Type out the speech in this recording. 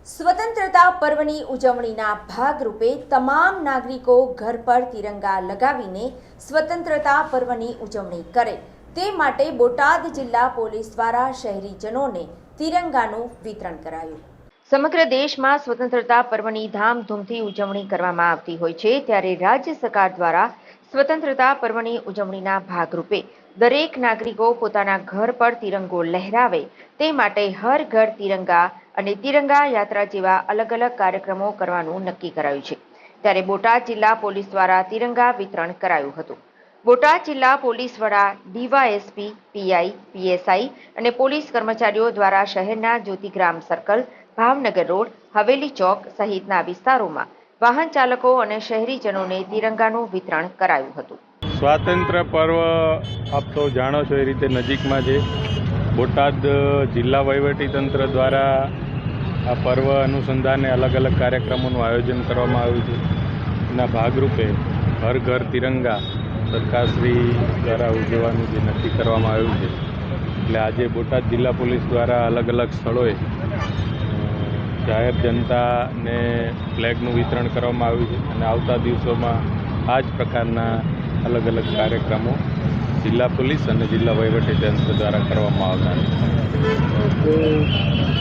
સ્વતંત્રતા પર્વની ઉજવણીના ભાગરૂપે તમામ નાગરિકો ઘર પર તિરંગા લગાવીને સ્વતંત્રતા પર્વની ઉજવણી કરે તે માટે બોટાદ જિલ્લા પોલીસ દ્વારા શહેરીજનોને તિરંગાનું વિતરણ કરાયું। સમગ્ર દેશમાં સ્વતંત્રતા પર્વની ધામધૂમથી ઉજવણી કરવામાં આવતી હોય છે, ત્યારે રાજ્ય સરકાર દ્વારા સ્વતંત્રતા પર્વની ઉજવણીના ભાગરૂપે દરેક નાગરિકો પોતાના ઘર પર તિરંગો લહેરાવે તે માટે હર ઘર તિરંગા અને તિરંગા યાત્રા જેવા અલગ અલગ કાર્યક્રમો કરવાનું નક્કી કરાયું છે। ત્યારે બોટાદ જિલ્લા પોલીસ દ્વારા તિરંગા વિતરણ કરાયું હતું। બોટાદ જિલ્લા પોલીસ વડા ડીવાયએસપી, પીઆઈ, પીએસઆઈ અને પોલીસ કર્મચારીઓ દ્વારા શહેરના જ્યોતિગ્રામ સર્કલ, ભાવનગર રોડ, હવેલી ચોક સહિતના વિસ્તારોમાં વાહન ચાલકો અને શહેરીજનોને તિરંગાનું વિતરણ કરાયું હતું। સ્વાતંત્ર્ય પર્વ આપ તો જાણો છો એ રીતે નજીકમાં છે। બોટાદ જિલ્લા વહીવટીતંત્ર દ્વારા આ પર્વ અનુસંધાને અલગ અલગ કાર્યક્રમોનું આયોજન કરવામાં આવ્યું છે। એના ભાગરૂપે હર ઘર તિરંગા સરકારશ્રી દ્વારા ઉજવવાનું જે નક્કી કરવામાં આવ્યું છે, એટલે આજે બોટાદ જિલ્લા પોલીસ દ્વારા અલગ અલગ સ્થળોએ જાહેર જનતાને ફ્લેગનું વિતરણ કરવામાં આવ્યું છે અને આવતા દિવસોમાં આ જ પ્રકારના અલગ અલગ કાર્યક્રમો જિલ્લા પોલીસ અને જિલ્લા વહીવટીતંત્ર દ્વારા કરવામાં આવનાર છે।